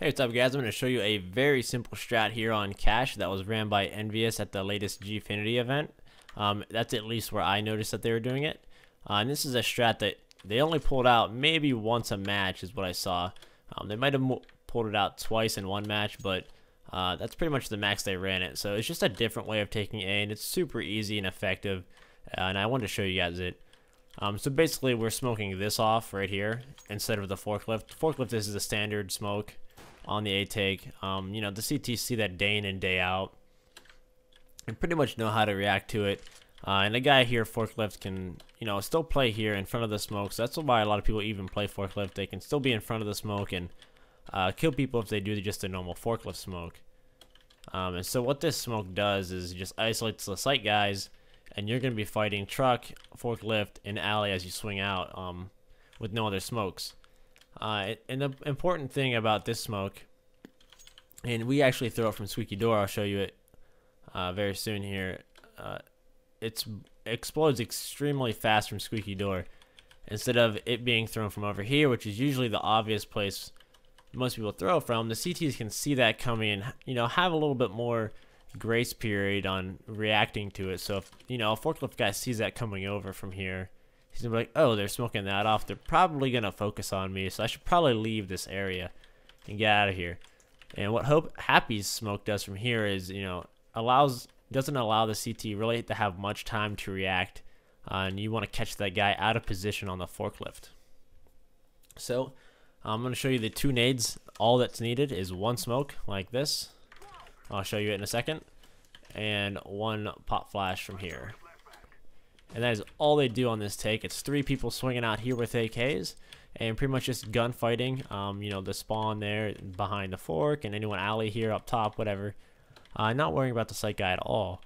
Hey, what's up guys? I'm going to show you a very simple strat here on Cash that was ran by EnVyUs at the latest Gfinity event. That's at least where I noticed that they were doing it. And this is a strat that they only pulled out maybe once a match is what I saw. They might have pulled it out twice in one match, but that's pretty much the max they ran it. So it's just a different way of taking A, and it's super easy and effective. And I wanted to show you guys it. So basically we're smoking this off right here instead of the forklift. Forklift is the standard smoke on the A take. You know, the CTs see that day in and day out and pretty much know how to react to it. And the guy here, forklift, can, you know, still play here in front of the smoke. So that's why a lot of people even play forklift. They can still be in front of the smoke and kill people if they do just a normal forklift smoke. And so what this smoke does is just isolates the site guys, and you're going to be fighting truck, forklift, and alley as you swing out with no other smokes. And the important thing about this smoke, and we actually throw it from Squeaky Door, I'll show you it very soon here. It explodes extremely fast from Squeaky Door instead of it being thrown from over here, which is usually the obvious place most people throw from. The CTs can see that coming and, you know, have a little bit more grace period on reacting to it. So if, you know, a forklift guy sees that coming over from here, he's gonna be like, oh, they're smoking that off, they're probably gonna focus on me, so I should probably leave this area and get out of here. And what Happy's smoke does from here is, you know, doesn't allow the CT really to have much time to react, and you want to catch that guy out of position on the forklift. So I'm going to show you the two nades. All that's needed is one smoke like this. I'll show you it in a second, and one pop flash from here. And that is all they do on this take. It's three people swinging out here with AKs and pretty much just gunfighting. You know, the spawn there behind the fork and anyone alley here up top, whatever. Not worrying about the site guy at all.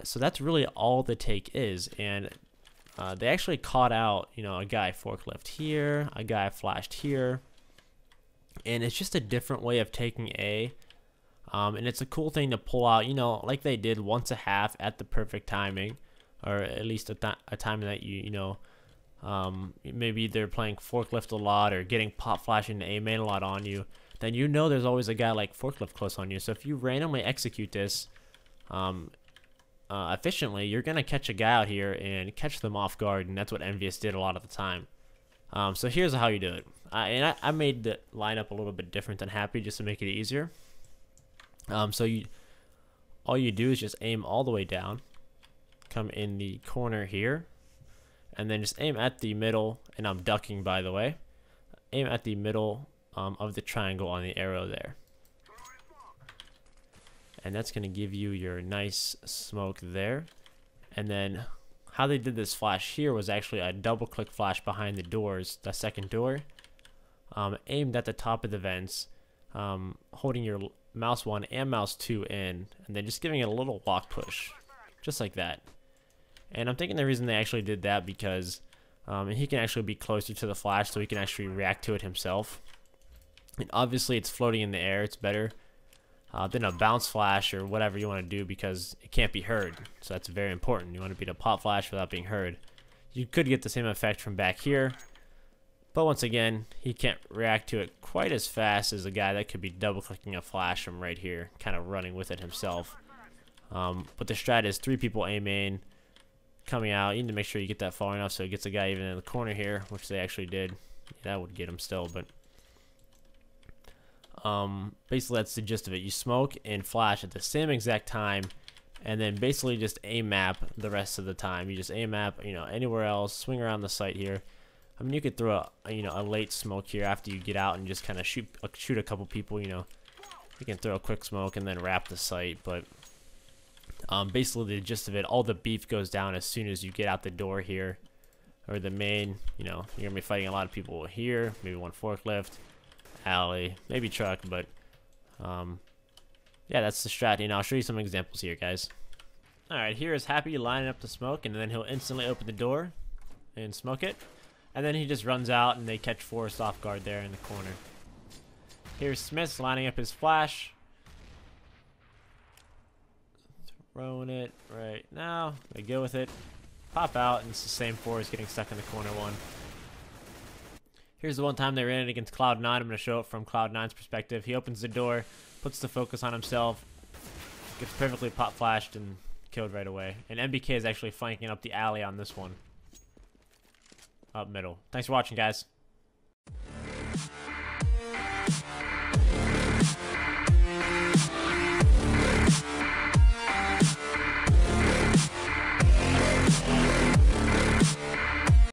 So that's really all the take is. And they actually caught out, you know, a guy forklift here, a guy flashed here. And it's just a different way of taking A. And it's a cool thing to pull out, you know, like they did once a half at the perfect timing. Or at least a time that you know, maybe they're playing forklift a lot or getting pop flash into A main a lot on you, then you know there's always a guy like forklift close on you. So if you randomly execute this efficiently, you're gonna catch a guy out here and catch them off guard, and that's what EnVyUs did a lot of the time. So here's how you do it. I made the lineup a little bit different than Happy just to make it easier. So all you do is just aim all the way down. Come in the corner here, and then just aim at the middle, and I'm ducking, by the way. Aim at the middle of the triangle on the arrow there, and that's going to give you your nice smoke there. And then how they did this flash here was actually a double click flash behind the doors, the second door, aimed at the top of the vents, holding your mouse 1 and mouse 2 in, and then just giving it a little lock push just like that. And I'm thinking the reason they actually did that because he can actually be closer to the flash, so he can actually react to it himself. And obviously it's floating in the air, it's better than a bounce flash or whatever you want to do because it can't be heard. So that's very important. You want to beat a pop flash without being heard. You could get the same effect from back here, but once again, he can't react to it quite as fast as a guy that could be double clicking a flash from right here, kind of running with it himself. But the strat is three people A main coming out. You need to make sure you get that far enough so it gets a guy even in the corner here, which they actually did. That would get him still, but basically that's the gist of it. You smoke and flash at the same exact time, and then basically just aim map the rest of the time. You just aim map, you know, anywhere else, swing around the site here. I mean, you could throw a late smoke here after you get out and just kind of shoot a couple people. You know, you can throw a quick smoke and then wrap the site, but basically the gist of it, all the beef goes down as soon as you get out the door here, or the main. You know, you're gonna be fighting a lot of people here, maybe one forklift, alley, maybe truck, but yeah, that's the strat. You know, I'll show you some examples here, guys. Alright, here is Happy lining up the smoke, and then he'll instantly open the door and smoke it, and then he just runs out and they catch Forrest off guard there in the corner. Here's Smith's lining up his flash, throwing it right now. They go with it, pop out, and it's the same Forrest getting stuck in the corner one. Here's the one time they ran it against Cloud9. I'm going to show it from Cloud9's perspective. He opens the door, puts the focus on himself, gets perfectly pop flashed and killed right away. And MBK is actually flanking up the alley on this one. Up middle. Thanks for watching, guys.